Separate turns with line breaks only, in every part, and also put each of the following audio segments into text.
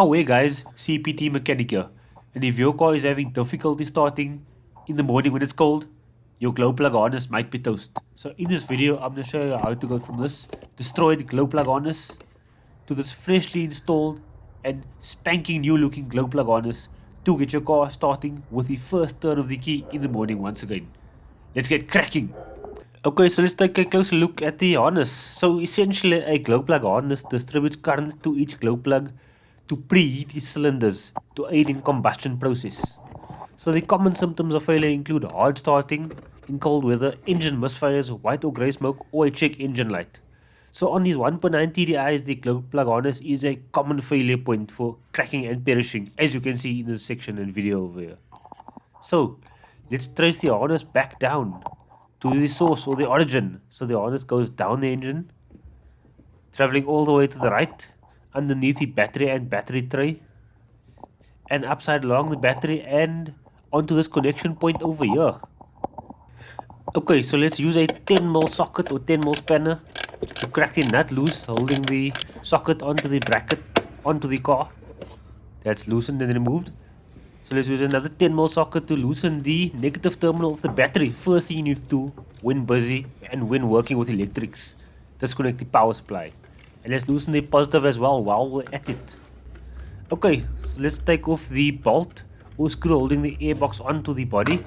Oh hey guys, CPT mechanic here. And if your car is having difficulty starting in the morning when it's cold, your glow plug harness might be toast. So in this video, I'm going to show you how to go from this destroyed glow plug harness to this freshly installed and spanking new looking glow plug harness to get your car starting with the first turn of the key in the morning once again. Let's get cracking. Okay, so let's take a closer look at the harness. So essentially a glow plug harness distributes current to each glow plug to preheat the cylinders to aid in combustion process. So the common symptoms of failure include hard starting in cold weather, engine misfires, white or grey smoke, or a check engine light. So on these 1.9 TDIs, the glow plug harness is a common failure point for cracking and perishing, as you can see in this section and video over here. So let's trace the harness back down to the source or the origin. So the harness goes down the engine, traveling all the way to the right, underneath the battery and battery tray, and upside along the battery and onto this connection point over here. Okay, so let's use a 10mm socket or 10mm spanner to crack the nut loose, holding the socket onto the bracket onto the car. That's loosened and removed. So let's use another 10mm socket to loosen the negative terminal of the battery. First thing you need to do when busy and when working with electrics, disconnect the power supply. And let's loosen the positive as well while we're at it. Okay, so let's take off the bolt or screw holding the airbox onto the body.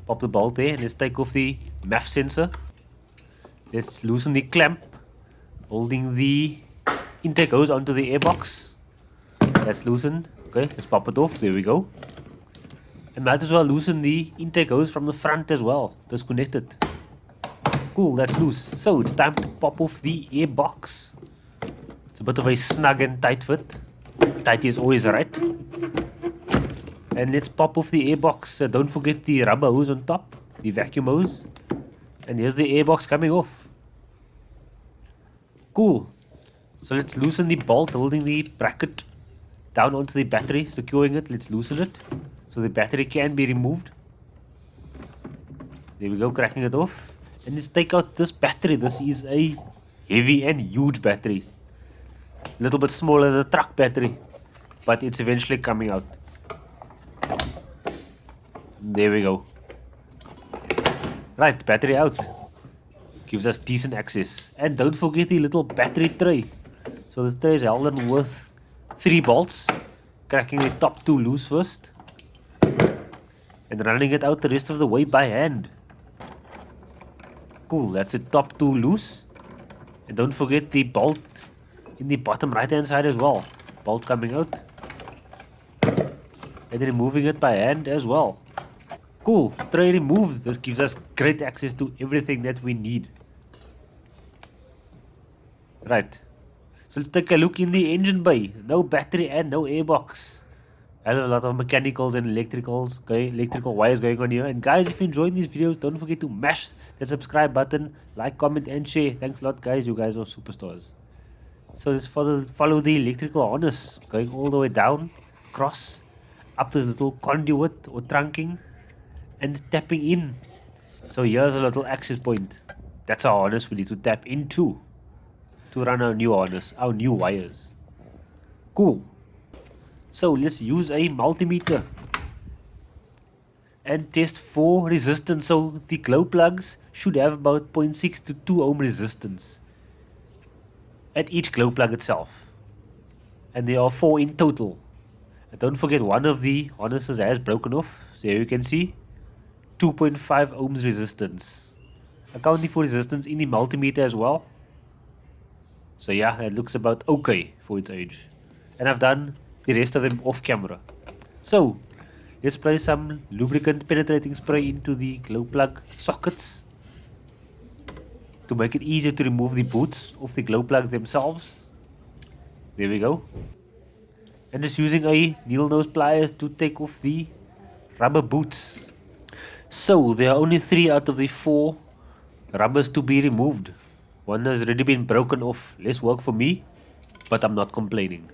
Pop the bolt there and let's take off the MAF sensor. Let's loosen the clamp holding the intake hose onto the airbox. That's loosened. Okay, let's pop it off. There we go. And might as well loosen the intake hose from the front as well. Disconnect it. Cool, that's loose. So it's time to pop off the airbox. It's a bit of a snug and tight fit. Tight is always right. And let's pop off the airbox. Don't forget the rubber hose on top, the vacuum hose. And here's the airbox coming off. Cool. So let's loosen the bolt holding the bracket down onto the battery, securing it. Let's loosen it so the battery can be removed. There we go, cracking it off. And let's take out this battery. This is a heavy and huge battery. A little bit smaller than a truck battery, but it's eventually coming out. There we go. Right, battery out. Gives us decent access. And don't forget the little battery tray. So this tray is held in with 3 bolts, cracking the top 2 loose first and running it out the rest of the way by hand. Cool, that's the top 2 loose. And don't forget the bolt in the bottom right hand side as well. Bolt coming out and removing it by hand as well. Cool, tray removed. This gives us great access to everything that we need. Right. So let's take a look in the engine bay. No battery and no airbox. I have a lot of mechanicals and electrical wires going on here. And guys, if you enjoyed these videos, don't forget to mash that subscribe button, like, comment, and share. Thanks a lot, guys. You guys are superstars. So let's follow the electrical harness, going all the way down, across, up this little conduit or trunking, and tapping in. So here's a little access point. That's our harness we need to tap into to run our new harness, our new wires. Cool. So let's use a multimeter and test for resistance. So the glow plugs should have about 0.6 to 2 ohm resistance at each glow plug itself. And there are 4 in total. And don't forget, one of the harnesses has broken off. So here you can see 2.5 ohms resistance. Accounting for resistance in the multimeter as well. So yeah, it looks about okay for its age. And I've done the rest of them off camera. So let's spray some lubricant penetrating spray into the glow plug sockets to make it easier to remove the boots of the glow plugs themselves. There we go. And just using a needle nose pliers to take off the rubber boots. So there are only 3 out of the 4 rubbers to be removed. One has already been broken off. Less work for me, but I'm not complaining.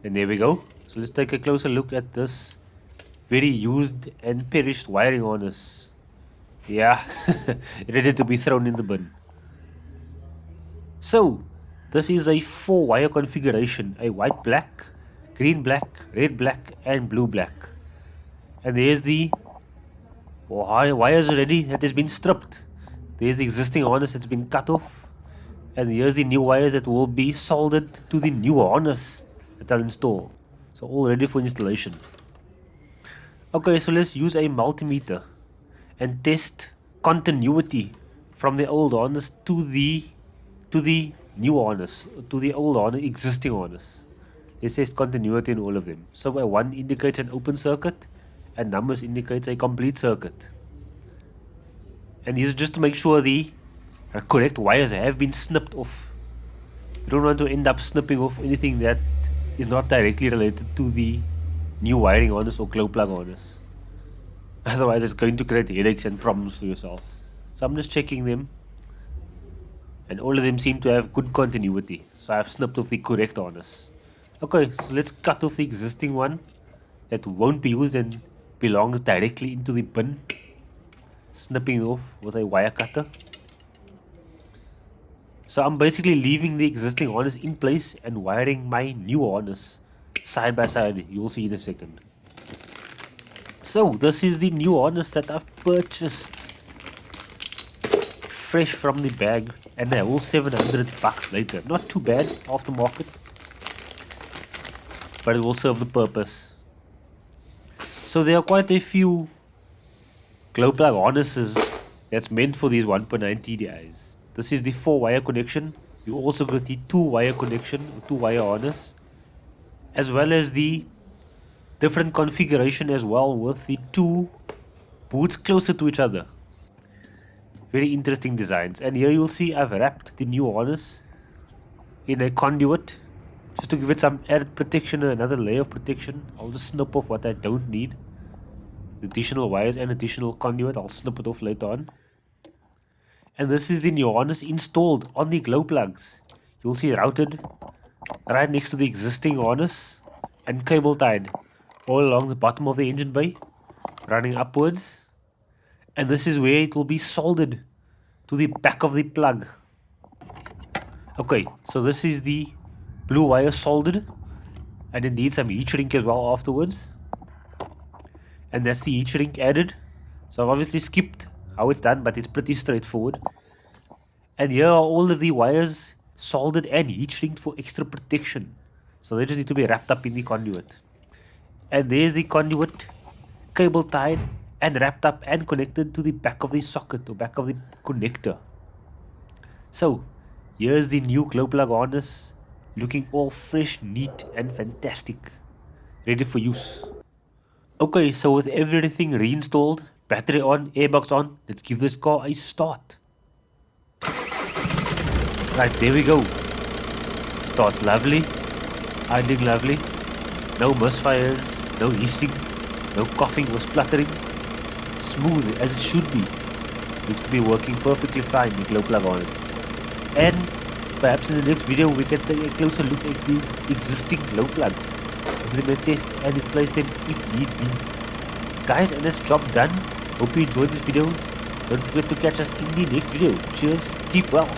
And there we go. So let's take a closer look at this very used and perished wiring harness. Yeah, ready to be thrown in the bin. So this is a 4-wire configuration, a white, black, green black, red black, and blue black. And there's the wires already that has been stripped. There's the existing harness that's been cut off. And here's the new wires that will be soldered to the new harness that I'll install. So all ready for installation. Okay, so let's use a multimeter and test continuity from the old harness to the new harness, to the old harness, existing harness. Let's test continuity in all of them. So by 1 indicates an open circuit and numbers indicates a complete circuit. And these are just to make sure the correct wires have been snipped off. You don't want to end up snipping off anything that is not directly related to the new wiring harness or glow plug harness. Otherwise it's going to create headaches and problems for yourself. So I'm just checking them, and all of them seem to have good continuity. So I've snipped off the correct harness. Okay, so let's cut off the existing one that won't be used and belongs directly into the bin. Snipping off with a wire cutter. So I'm basically leaving the existing harness in place and wiring my new harness side by side. You'll see in a second. So this is the new harness that I've purchased fresh from the bag, and a whole $700 later. Not too bad aftermarket, but it will serve the purpose. So there are quite a few glow plug harnesses that's meant for these 1.9 TDIs. This is the 4-wire connection. You also got the 2-wire connection, 2-wire harness, as well as the different configuration as well with the 2 boots closer to each other. Very interesting designs. And here you'll see I've wrapped the new harness in a conduit just to give it some added protection and another layer of protection. I'll just snip off what I don't need. Additional wires and additional conduit, I'll snip it off later on. And this is the new harness installed on the glow plugs. You'll see routed right next to the existing harness and cable tied all along the bottom of the engine bay, running upwards. And this is where it will be soldered to the back of the plug. Okay, so this is the blue wire soldered, and indeed some heat shrink as well afterwards. And that's the heat shrink added. So I've obviously skipped how it's done, but it's pretty straightforward. And here are all of the wires soldered and heat shrinked for extra protection. So they just need to be wrapped up in the conduit. And there's the conduit, cable tied and wrapped up and connected to the back of the socket or back of the connector. So here's the new glow plug harness, looking all fresh, neat and fantastic, ready for use. Okay, so with everything reinstalled, battery on, airbox on, let's give this car a start. Right, there we go. Starts lovely, idling lovely, no misfires, no hissing, no coughing or spluttering, smooth as it should be. Looks to be working perfectly fine, the glow plug on it. And perhaps in the next video we can take a closer look at these existing glow plugs. Give them a test and replace them if need be. Guys, and that's job done. Hope you enjoyed this video. Don't forget to catch us in the next video. Cheers, keep well.